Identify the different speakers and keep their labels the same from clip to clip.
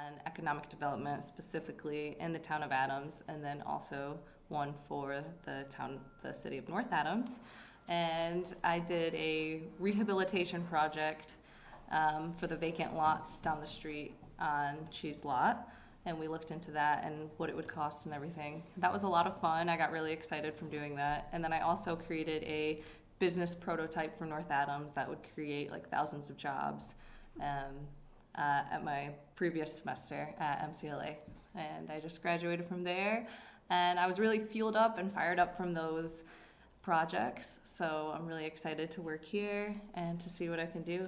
Speaker 1: on economic development, specifically in the town of Adams, and then also one for the city of North Adams. And I did a rehabilitation project for the vacant lots down the street on Cheese Lot. And we looked into that and what it would cost and everything. That was a lot of fun. I got really excited from doing that. And then I also created a business prototype for North Adams that would create like thousands of jobs at my previous semester at MCLA. And I just graduated from there. And I was really fueled up and fired up from those projects. So I'm really excited to work here and to see what I can do.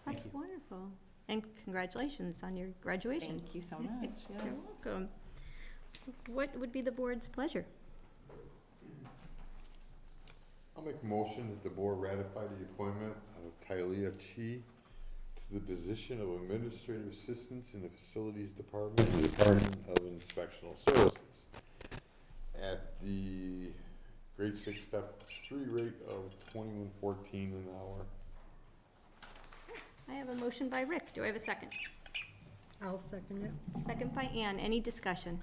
Speaker 2: That's wonderful. And congratulations on your graduation.
Speaker 1: Thank you so much. Yes.
Speaker 2: You're welcome. What would be the board's pleasure?
Speaker 3: I'll make a motion that the board ratify the appointment of Tylea Chi to the position of Administrative Assistant in the Facilities Department in the Department of Inspectional Services at the grade 6 step 3 rate of $21.14 an hour.
Speaker 2: I have a motion by Rick. Do I have a second?
Speaker 4: I'll second it.
Speaker 2: Second by Ann. Any discussion?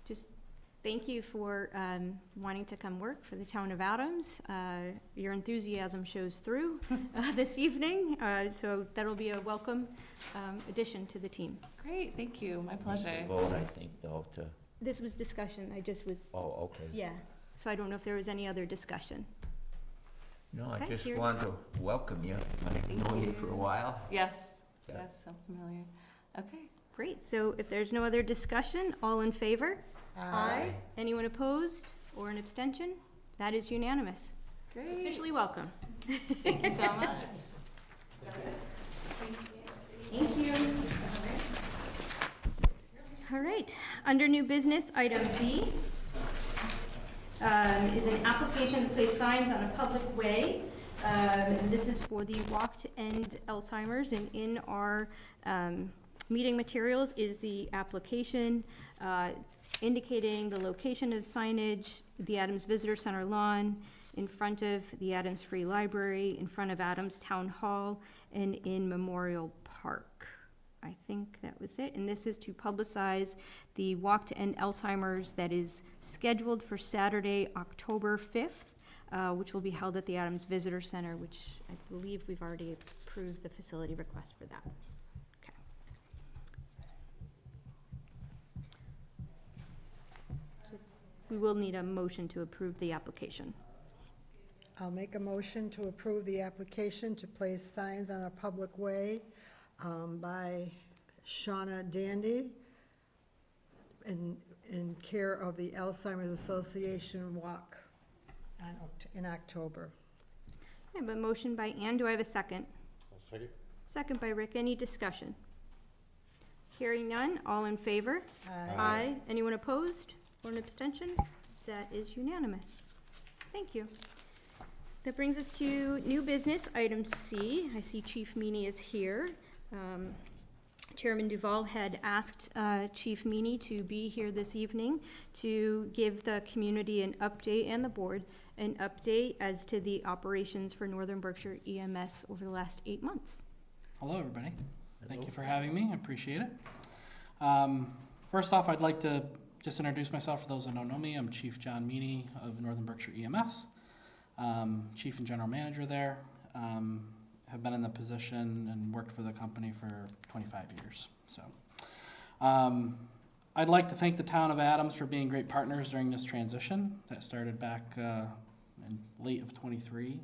Speaker 2: Just thank you for wanting to come work for the town of Adams. Your enthusiasm shows through this evening, so that'll be a welcome addition to the team.
Speaker 1: Great, thank you. My pleasure.
Speaker 5: Vote, I think, though, to,
Speaker 2: This was discussion. I just was,
Speaker 5: oh, okay.
Speaker 2: yeah. So I don't know if there was any other discussion.
Speaker 5: No, I
Speaker 2: Okay,
Speaker 5: just
Speaker 2: here-
Speaker 5: wanted to welcome you. I've known you for a while.
Speaker 1: Yes,
Speaker 5: Yeah.
Speaker 1: yes, I'm familiar. Okay.
Speaker 2: Great. So if there's no other discussion, all in favor?
Speaker 4: Aye.
Speaker 2: Anyone opposed or an abstention? That is unanimous.
Speaker 1: Great.
Speaker 2: Officially welcome.
Speaker 1: Thank you so much.
Speaker 2: Thank you. All right, under new business, item B is an application to place signs on a public way. And this is for the Walk to End Alzheimer's, and in our meeting materials is the application indicating the location of signage, the Adams Visitor Center lawn, in front of the Adams Free Library, in front of Adams Town Hall, and in Memorial Park. I think that was it. And this is to publicize the Walk to End Alzheimer's that is scheduled for Saturday, October 5th, which will be held at the Adams Visitor Center, which I believe we've already approved the facility request for that. Okay. So we will need a motion to approve the application.
Speaker 4: I'll make a motion to approve the application to place signs on a public way by Shauna Dandy in care of the Alzheimer's Association Walk in October.
Speaker 2: I have a motion by Ann. Do I have a second?
Speaker 3: I'll second.
Speaker 2: Second by Rick. Any discussion? Hearing none. All in favor?
Speaker 4: Aye.
Speaker 2: Anyone opposed or an abstention? That is unanimous. Thank you. That brings us to new business, item C. I see Chief Meany is here. Chairman Duval had asked Chief Meany to be here this evening to give the community an update and the board an update as to the operations for Northern Berkshire EMS over the last 8 months.
Speaker 6: Hello, everybody. Thank you for having me. I appreciate it. First off, I'd like to just introduce myself for those that don't know me. I'm Chief John Meany of Northern Berkshire EMS, Chief and General Manager there. Have been in the position and worked for the company for 25 years. So, I'd like to thank the town of Adams for being great partners during this transition that started back in late of 23.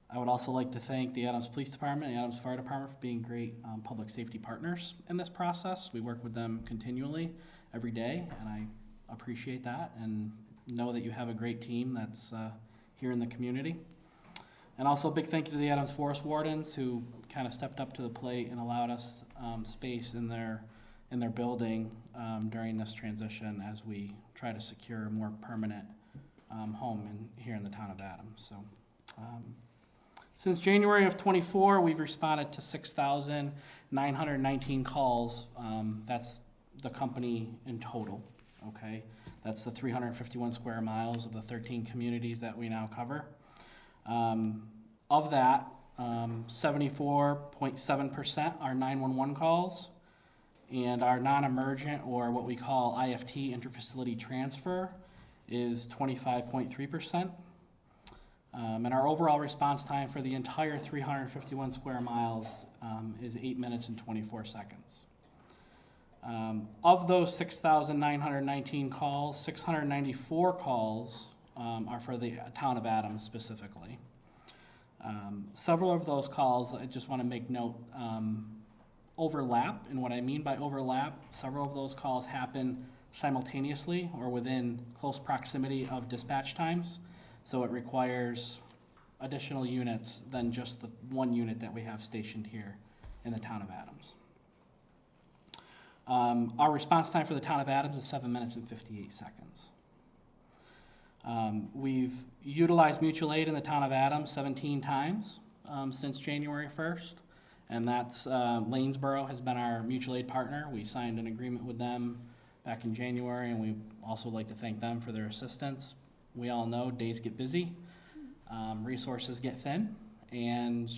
Speaker 6: I would also like to thank the Adams Police Department and the Adams Fire Department for being great public safety partners in this process. We work with them continually every day, and I appreciate that and know that you have a great team that's here in the community. And also a big thank you to the Adams Forest Wardens who kind of stepped up to the plate and allowed us space in their building during this transition as we try to secure a more permanent home here in the town of Adams. So, since January of 24, we've responded to 6,919 calls. That's the company in total, okay? That's the 351 square miles of the 13 communities that we now cover. Of that, 74.7% are 911 calls, and our non-emergent, or what we call IFT, interfacility transfer, is 25.3%. And our overall response time for the entire 351 square miles is 8 minutes and 24 seconds. Of those 6,919 calls, 694 calls are for the town of Adams specifically. Several of those calls, I just want to make note, overlap. And what I mean by overlap, several of those calls happen simultaneously or within close proximity of dispatch times. So it requires additional units than just the one unit that we have stationed here in the town of Adams. Our response time for the town of Adams is 7 minutes and 58 seconds. We've utilized mutual aid in the town of Adams 17 times since January 1st, and that's Lanesboro has been our mutual aid partner. We signed an agreement with them back in January, and we also like to thank them for their assistance. We all know days get busy, resources get thin, and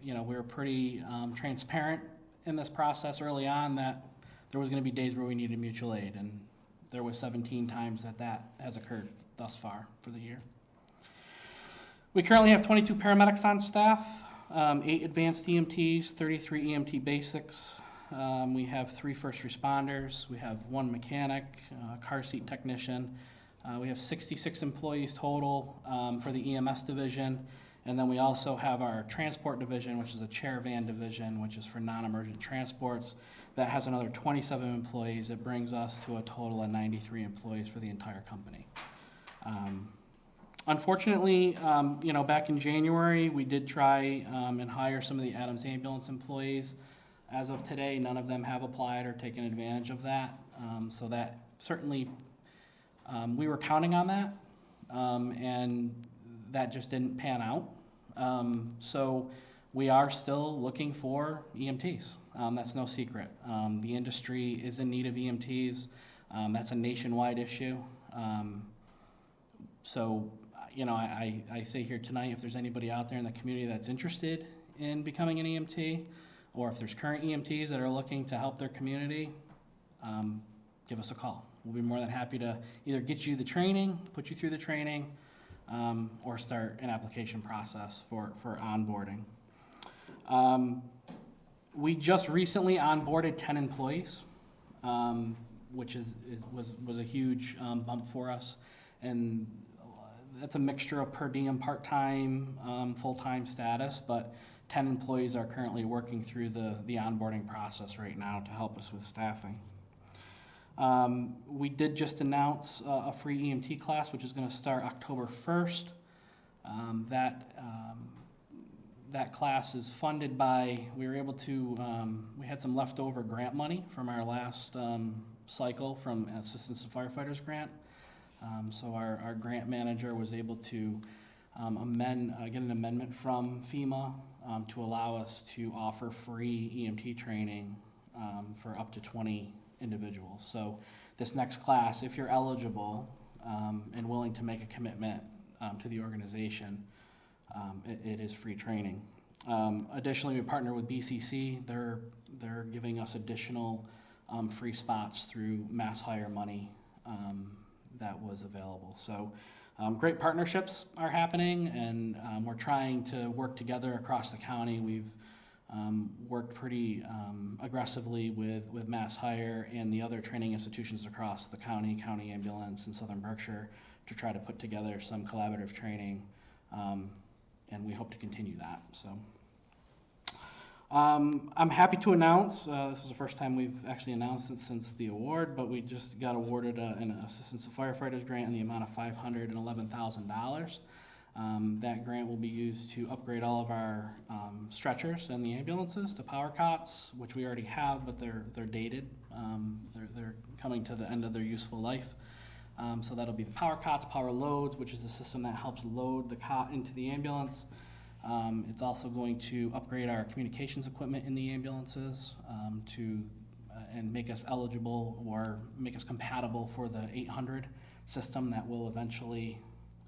Speaker 6: we were pretty transparent in this process early on that there was going to be days where we needed mutual aid, and there was 17 times that has occurred thus far for the year. We currently have 22 paramedics on staff, 8 advanced EMTs, 33 EMT basics. We have 3 first responders. We have 1 mechanic, car seat technician. We have 66 employees total for the EMS division. And then we also have our transport division, which is a chair van division, which is for non-emergent transports. That has another 27 employees. It brings us to a total of 93 employees for the entire company. Unfortunately, back in January, we did try and hire some of the Adams ambulance employees. As of today, none of them have applied or taken advantage of that. So that certainly, we were counting on that, and that just didn't pan out. So we are still looking for EMTs. That's no secret. The industry is in need of EMTs. That's a nationwide issue. So, I say here tonight, if there's anybody out there in the community that's interested in becoming an EMT, or if there's current EMTs that are looking to help their community, give us a call. We'll be more than happy to either get you the training, put you through the training, or start an application process for onboarding. We just recently onboarded 10 employees, which was a huge bump for us, and that's a mixture of per diem, part-time, full-time status, but 10 employees are currently working through the onboarding process right now to help us with staffing. We did just announce a free EMT class, which is going to start October 1st. That class is funded by, we had some leftover grant money from our last cycle from Assistance to Firefighters grant. So our grant manager was able to get an amendment from FEMA to allow us to offer free EMT training for up to 20 individuals. So this next class, if you're eligible and willing to make a commitment to the organization, it is free training. Additionally, we partner with BCC. They're giving us additional free spots through mass hire money that was available. So great partnerships are happening, and we're trying to work together across the county. We've worked pretty aggressively with Mass Hire and the other training institutions across the county ambulance in Southern Berkshire, to try to put together some collaborative training, and we hope to continue that. So I'm happy to announce, this is the first time we've actually announced it since the award, but we just got awarded an Assistance to Firefighters grant in the amount of $511,000. That grant will be used to upgrade all of our stretchers and the ambulances to power cots, which we already have, but they're dated. They're coming to the end of their useful life. So that'll be the power cots, power loads, which is the system that helps load the cot into the ambulance. It's also going to upgrade our communications equipment in the ambulances and make us eligible or make us compatible for the 800 system that will eventually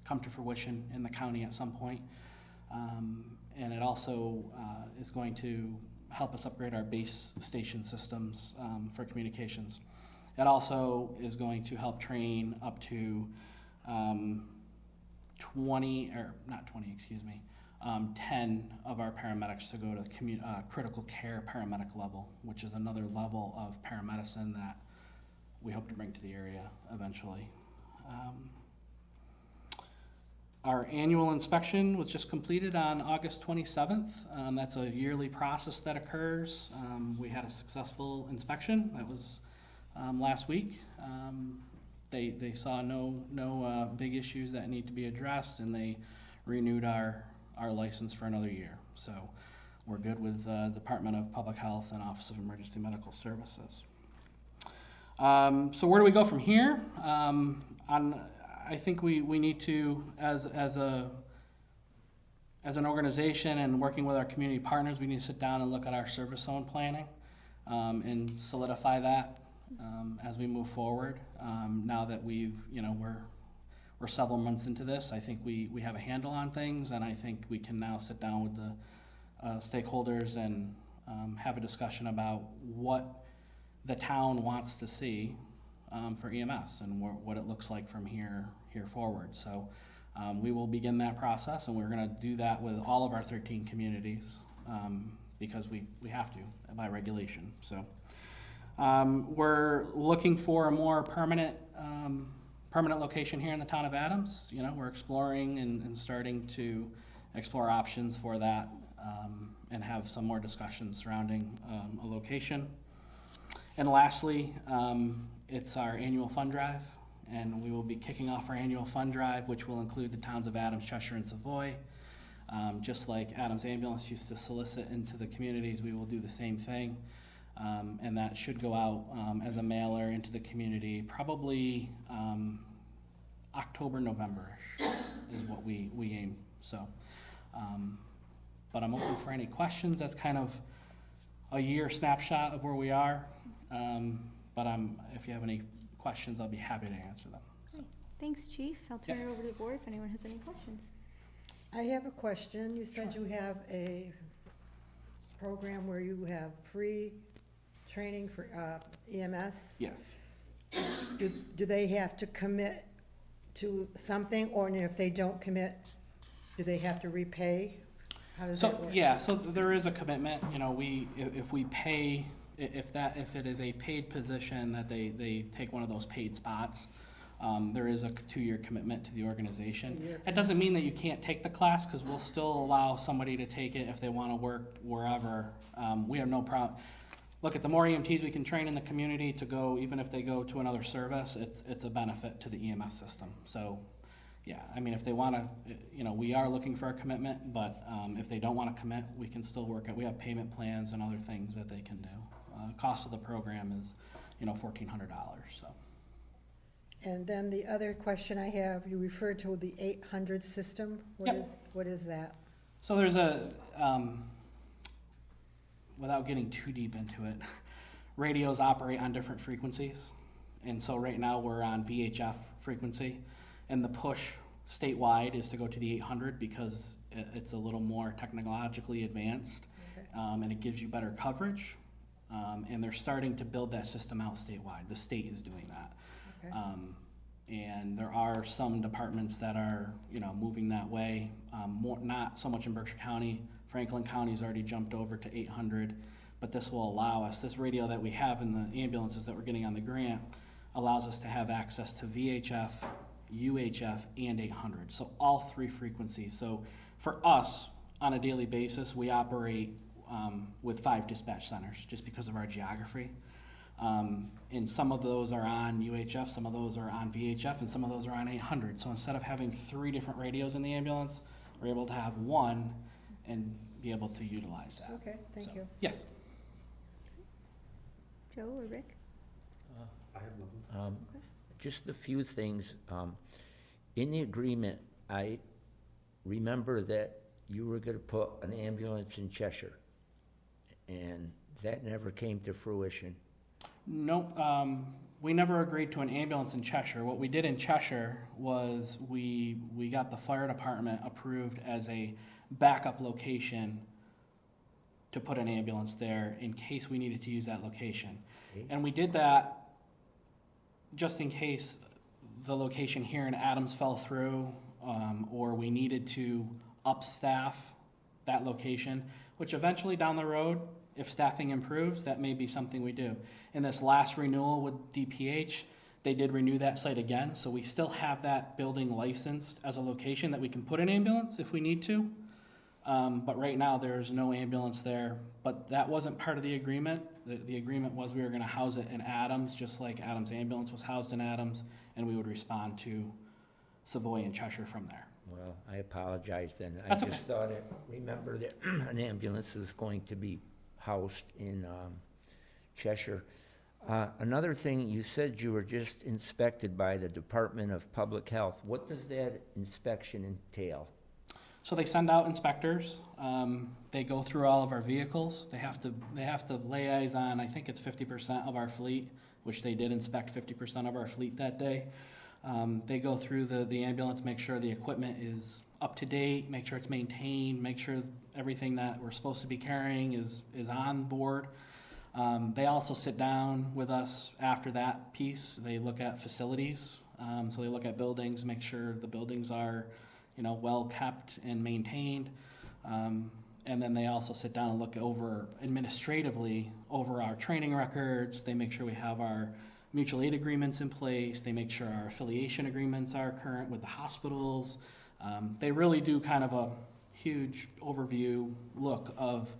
Speaker 6: come to fruition in the county at some point. And it also is going to help us upgrade our base station systems for communications. It also is going to help train up to 10 of our paramedics to go to critical care paramedic level, which is another level of paramedicine that we hope to bring to the area eventually. Our annual inspection was just completed on August 27th. That's a yearly process that occurs. We had a successful inspection. That was last week. They saw no big issues that need to be addressed, and they renewed our license for another year. So we're good with Department of Public Health and Office of Emergency Medical Services. So where do we go from here? I think we need to, as an organization and working with our community partners, we need to sit down and look at our service zone planning and solidify that as we move forward. Now that we're several months into this, I think we have a handle on things, and I think we can now sit down with the stakeholders and have a discussion about what the town wants to see for EMS and what it looks like from here forward. So we will begin that process, and we're going to do that with all of our 13 communities because we have to by regulation. So we're looking for a more permanent location here in the town of Adams. We're exploring and starting to explore options for that and have some more discussions surrounding a location. And lastly, it's our annual fund drive, and we will be kicking off our annual fund drive, which will include the towns of Adams, Cheshire, and Savoy. Just like Adams Ambulance used to solicit into the communities, we will do the same thing. And that should go out as a mailer into the community, probably October, November-ish is what we aim. So, but I'm open for any questions. That's kind of a year snapshot of where we are. But if you have any questions, I'll be happy to answer them. So.
Speaker 2: Thanks, Chief. I'll turn it over to the board if anyone has any questions.
Speaker 4: I have a question. You said you have a program where you have free training for EMS.
Speaker 6: Yes.
Speaker 4: Do they have to commit to something, or if they don't commit, do they have to repay? How does that work?
Speaker 6: Yeah, so there is a commitment. If we pay, if it is a paid position that they take one of those paid spots, there is a 2-year commitment to the organization. It doesn't mean that you can't take the class, because we'll still allow somebody to take it if they want to work wherever. We have no problem. Look, at the more EMTs we can train in the community to go, even if they go to another service, it's a benefit to the EMS system. So, yeah, I mean, if they want to, we are looking for a commitment, but if they don't want to commit, we can still work it. We have payment plans and other things that they can do. Cost of the program is, $1,400. So.
Speaker 4: And then the other question I have, you referred to the 800 system. What is that?
Speaker 6: So there's a, without getting too deep into it, radios operate on different frequencies. And so right now we're on VHF frequency, and the push statewide is to go to the 800 because it's a little more technologically advanced.
Speaker 4: Okay.
Speaker 6: And it gives you better coverage. And they're starting to build that system out statewide. The state is doing that.
Speaker 4: Okay.
Speaker 6: And there are some departments that are, moving that way. Not so much in Berkshire County. Franklin County's already jumped over to 800, but this will allow us, this radio that we have in the ambulances that we're getting on the grant allows us to have access to VHF, UHF, and 800. So all 3 frequencies. So for us, on a daily basis, we operate with 5 dispatch centers just because of our geography. And some of those are on UHF, some of those are on VHF, and some of those are on 800. So instead of having 3 different radios in the ambulance, we're able to have one and be able to utilize that.
Speaker 4: Okay, thank you.
Speaker 6: Yes.
Speaker 2: Joe or Rick?
Speaker 3: I have nothing.
Speaker 5: Just a few things. In the agreement, I remember that you were going to put an ambulance in Cheshire, and that never came to fruition.
Speaker 6: No, we never agreed to an ambulance in Cheshire. What we did in Cheshire was we got the fire department approved as a backup location to put an ambulance there in case we needed to use that location.
Speaker 5: Okay.
Speaker 6: And we did that just in case the location here in Adams fell through, or we needed to upstaff that location, which eventually down the road, if staffing improves, that may be something we do. In this last renewal with DPH, they did renew that site again, so we still have that building licensed as a location that we can put an ambulance if we need to. But right now, there's no ambulance there, but that wasn't part of the agreement. The agreement was we were gonna house it in Adams, just like Adams Ambulance was housed in Adams, and we would respond to Savoy and Cheshire from there.
Speaker 5: Well, I apologize then.
Speaker 6: That's
Speaker 5: I just remember that an ambulance is going to be housed in Cheshire. Another thing, you said you were just inspected by the Department of Public Health. What does that inspection entail?
Speaker 6: So they send out inspectors. They go through all of our vehicles. They have to liaison, I think it's 50% of our fleet, which they did inspect 50% of our fleet that day. They go through the ambulance, make sure the equipment is up to date, make sure it's maintained, make sure everything that we're supposed to be carrying is on board. They also sit down with us after that piece. They look at facilities. So they look at buildings, make sure the buildings are, well kept and maintained. And then they also sit down and look over administratively over our training records. They make sure we have our mutual aid agreements in place. They make sure our affiliation agreements are current with the hospitals. They really do kind of a huge overview look of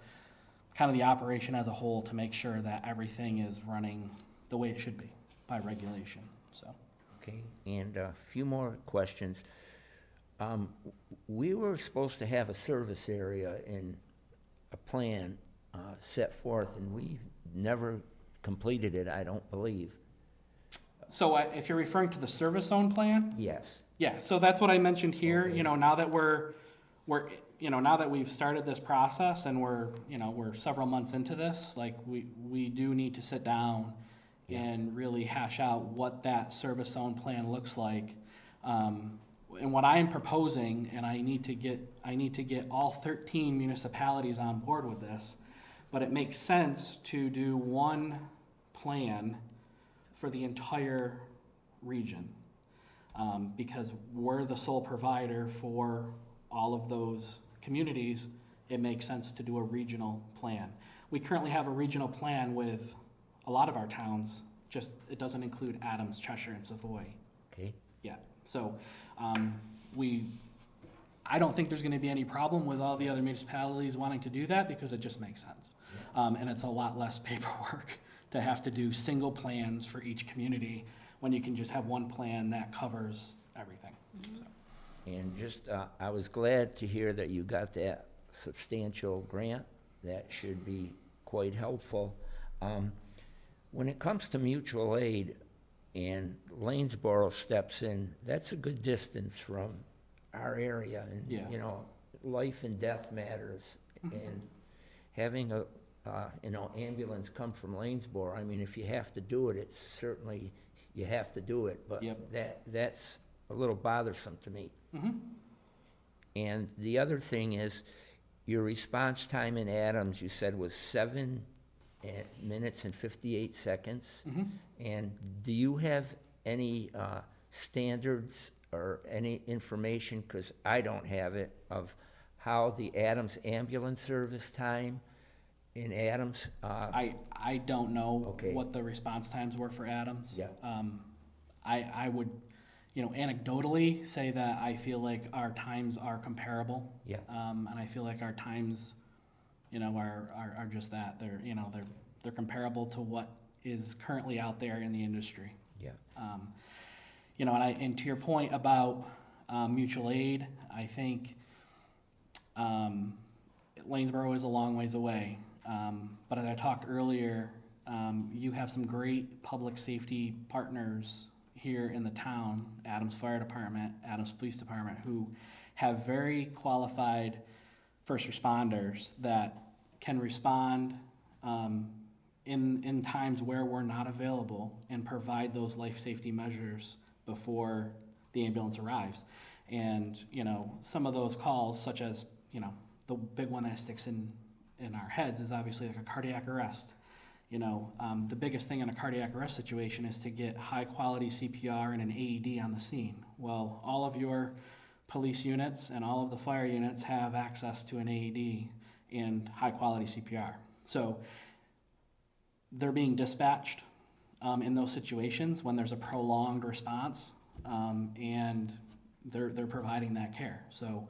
Speaker 6: kind of the operation as a whole to make sure that everything is running the way it should be by regulation. So.
Speaker 5: Okay, and a few more questions. We were supposed to have a service area in a plan set forth, and we've never completed it, I don't believe.
Speaker 6: So if you're referring to the service zone plan,
Speaker 5: Yes.
Speaker 6: yeah, so that's what I mentioned here.
Speaker 5: Okay.
Speaker 6: Now that now that we've started this process and we're several months into this, like we do need to sit down and really hash out what that service zone plan looks like. And what I'm proposing, and I need to get all 13 municipalities on board with this, but it makes sense to do one plan for the entire region, because we're the sole provider for all of those communities. It makes sense to do a regional plan. We currently have a regional plan with a lot of our towns, just it doesn't include Adams, Cheshire, and Savoy
Speaker 5: Okay.
Speaker 6: yet. So I don't think there's going to be any problem with all the other municipalities wanting to do that, because it just makes sense. And it's a lot less paperwork to have to do single plans for each community when you can just have one plan that covers everything. So.
Speaker 5: And just, I was glad to hear that you got that substantial grant. That should be quite helpful. When it comes to mutual aid and Lanesboro steps in, that's a good distance from our area. And,
Speaker 6: Yeah.
Speaker 5: life and death matters. And having a, ambulance come from Lanesboro, I mean, if you have to do it, it's certainly, you have to do it. But
Speaker 6: Yep.
Speaker 5: that's a little bothersome to me.
Speaker 6: Mm-hmm.
Speaker 5: And the other thing is, your response time in Adams, you said, was 7 minutes and 58 seconds.
Speaker 6: Mm-hmm.
Speaker 5: And do you have any standards or any information, because I don't have it, of how the Adams ambulance service time in Adams?
Speaker 6: I don't know
Speaker 5: Okay.
Speaker 6: what the response times were for Adams.
Speaker 5: Yeah.
Speaker 6: I would, anecdotally say that I feel like our times are comparable.
Speaker 5: Yeah.
Speaker 6: And I feel like our times, are just that. They're comparable to what is currently out there in the industry.
Speaker 5: Yeah.
Speaker 6: And to your point about mutual aid, I think Lanesboro is a long ways away. But as I talked earlier, you have some great public safety partners here in the town, Adams Fire Department, Adams Police Department, who have very qualified first responders that can respond in times where we're not available and provide those life safety measures before the ambulance arrives. And, some of those calls, such as the big one that sticks in our heads is obviously like a cardiac arrest. The biggest thing in a cardiac arrest situation is to get high quality CPR and an AED on the scene. Well, all of your police units and all of the fire units have access to an AED and high quality CPR. So they're being dispatched in those situations when there's a prolonged response, and they're providing that care. So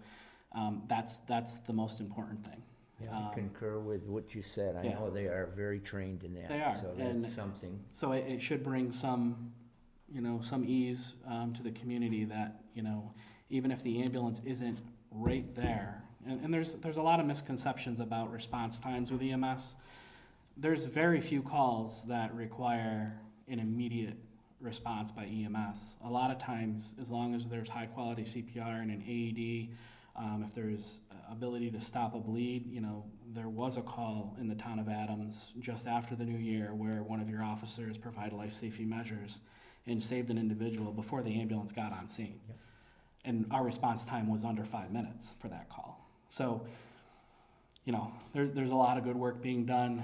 Speaker 6: that's the most important thing.
Speaker 5: Yeah, I concur with what you said. I
Speaker 6: Yeah.
Speaker 5: know they are very trained in that.
Speaker 6: They are,
Speaker 5: So
Speaker 6: and
Speaker 5: that's something.
Speaker 6: So it should bring some ease to the community that, even if the ambulance isn't right there, and there's a lot of misconceptions about response times with EMS. There's very few calls that require an immediate response by EMS. A lot of times, as long as there's high quality CPR and an AED, if there's ability to stop a bleed, there was a call in the town of Adams just after the new year where one of your officers provided life safety measures and saved an individual before the ambulance got on scene.
Speaker 5: Yep.
Speaker 6: And our response time was under 5 minutes for that call. So, there's a lot of good work being done.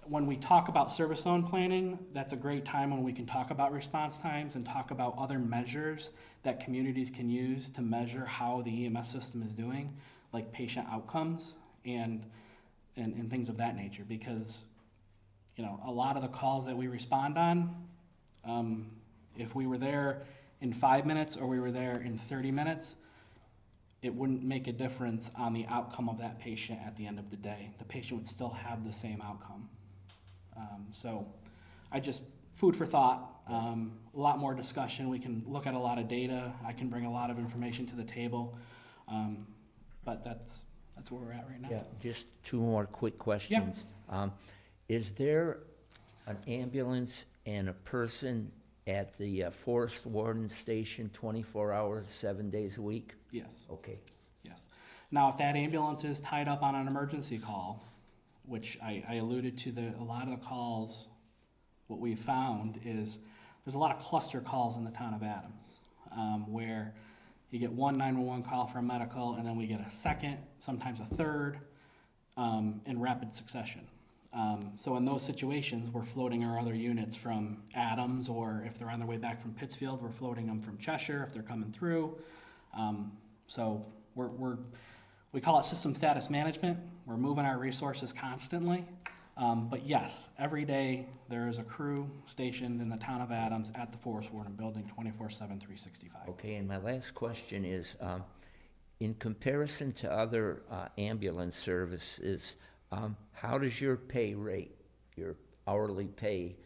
Speaker 6: When we talk about service zone planning, that's a great time when we can talk about response times and talk about other measures that communities can use to measure how the EMS system is doing, like patient outcomes and things of that nature. Because, a lot of the calls that we respond on, if we were there in 5 minutes or we were there in 30 minutes, it wouldn't make a difference on the outcome of that patient at the end of the day. The patient would still have the same outcome. So food for thought, a lot more discussion. We can look at a lot of data. I can bring a lot of information to the table. But that's where we're at right now.
Speaker 5: Yeah, just two more quick questions. Is there an ambulance and a person at the Forest Warden Station 24 hours, 7 days a week?
Speaker 6: Yes.
Speaker 5: Okay.
Speaker 6: Yes. Now, if that ambulance is tied up on an emergency call, which I alluded to, a lot of the calls, what we found is there's a lot of cluster calls in the town of Adams, where you get one 911 call for a medical, and then we get a second, sometimes a third, in rapid succession. So in those situations, we're floating our other units from Adams, or if they're on their way back from Pittsfield, we're floating them from Cheshire if they're coming through. So we call it system status management. We're moving our resources constantly. But yes, every day there is a crew stationed in the town of Adams at the Forest Warden building 24/7, 365.
Speaker 5: Okay, and my last question is, in comparison to other ambulance services, how does your pay rate, your hourly pay,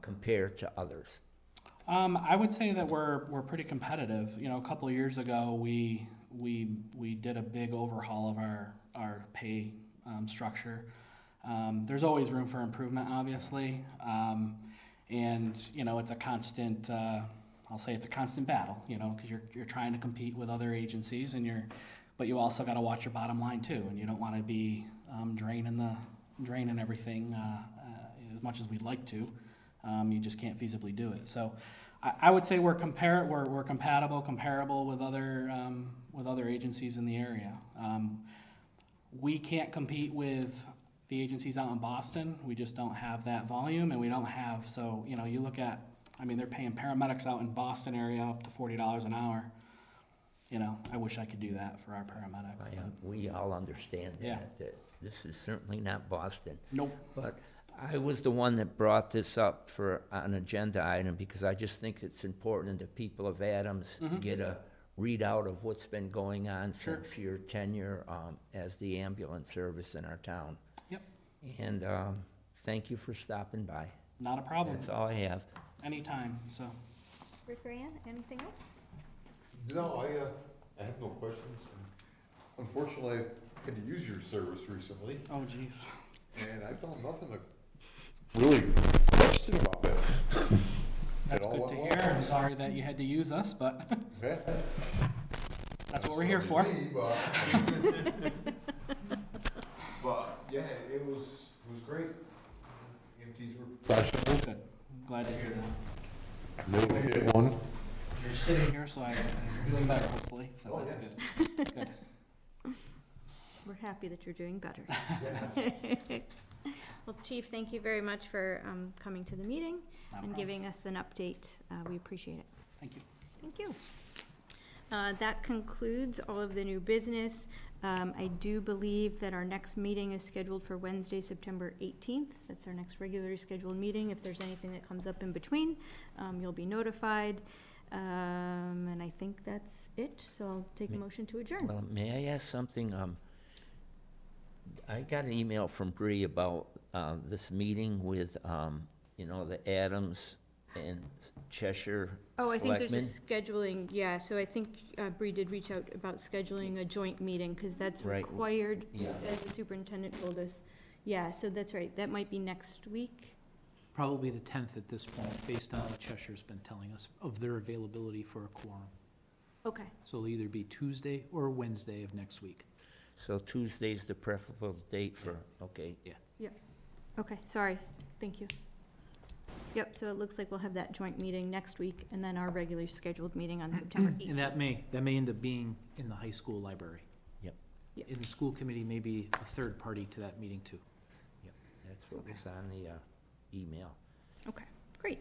Speaker 5: compare to others?
Speaker 6: I would say that we're pretty competitive. A couple of years ago, we did a big overhaul of our pay structure. There's always room for improvement, obviously, and it's a constant. I'll say it's a constant battle, because you're trying to compete with other agencies, but you also got to watch your bottom line too, and you don't want to be draining everything as much as we'd like to. You just can't feasibly do it. So I would say we're comparable with other agencies in the area. We can't compete with the agencies out in Boston. We just don't have that volume, and we don't have, so, you look at, they're paying paramedics out in Boston area up to $40 an hour. I wish I could do that for our paramedic.
Speaker 5: We all understand that,
Speaker 6: Yeah.
Speaker 5: that this is certainly not Boston.
Speaker 6: Nope.
Speaker 5: But I was the one that brought this up for an agenda item because I just think it's important that people of Adams get a readout of what's been going on
Speaker 6: Sure.
Speaker 5: since your tenure as the ambulance service in our town.
Speaker 6: Yep.
Speaker 5: And thank you for stopping by.
Speaker 6: Not a problem.
Speaker 5: That's all I have.
Speaker 6: Anytime, so.
Speaker 2: Rick Ryan, anything else?
Speaker 3: No, I have no questions. And unfortunately, I had to use your service recently,
Speaker 6: Oh, geez.
Speaker 3: and I found nothing to really question about that.
Speaker 6: That's good to hear. I'm sorry that you had to use us, but
Speaker 3: Okay?
Speaker 6: that's what we're here for.
Speaker 3: Me, but but yeah, it was great. EMTs were professional.
Speaker 6: Good. Glad to hear that.
Speaker 3: They get one.
Speaker 6: You're sitting here, so I feel better, hopefully, so
Speaker 3: Oh,
Speaker 6: that's
Speaker 3: yeah.
Speaker 6: good. Good.
Speaker 2: We're happy that you're doing better. Well, Chief, thank you very much for coming to the meeting
Speaker 6: Not a
Speaker 2: and
Speaker 6: problem.
Speaker 2: giving us an update. We appreciate it.
Speaker 6: Thank you.
Speaker 2: Thank you. That concludes all of the new business. I do believe that our next meeting is scheduled for Wednesday, September 18th. That's our next regularly scheduled meeting. If there's anything that comes up in between, you'll be notified. And I think that's it, so I'll take a motion to adjourn.
Speaker 5: Well, may I ask something? I got an email from Bree about this meeting with, the Adams and Cheshire
Speaker 2: Oh, I think there's a
Speaker 5: Selectmen.
Speaker 2: scheduling, yeah, so I think Bree did reach out about scheduling a joint meeting, because that's
Speaker 5: Right.
Speaker 2: required,
Speaker 5: Yeah.
Speaker 2: as the superintendent told us. Yeah, so that's right, that might be next week.
Speaker 7: Probably the 10th at this point, based on what Cheshire's been telling us of their availability for a quorum.
Speaker 2: Okay,
Speaker 7: So it'll either be Tuesday or Wednesday of next week.
Speaker 5: So Tuesday's the preferable date for, okay.
Speaker 2: okay, sorry, thank you. Yep, so it looks like we'll have that joint meeting next week, and then our regularly scheduled meeting on September 18th.
Speaker 7: And that may end up being in the high school library.
Speaker 5: Yep.
Speaker 2: Yep.
Speaker 7: And the school committee may be a third party to that meeting too.
Speaker 5: That's what was on the email.
Speaker 2: Okay, great.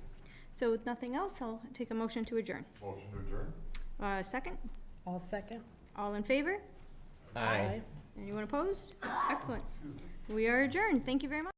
Speaker 2: So with nothing else, I'll take a motion to adjourn.
Speaker 3: Motion to adjourn?
Speaker 2: Second,
Speaker 4: All second?
Speaker 2: all in favor?
Speaker 5: Aye.
Speaker 2: Anyone opposed? Excellent. We are adjourned. Thank you very much.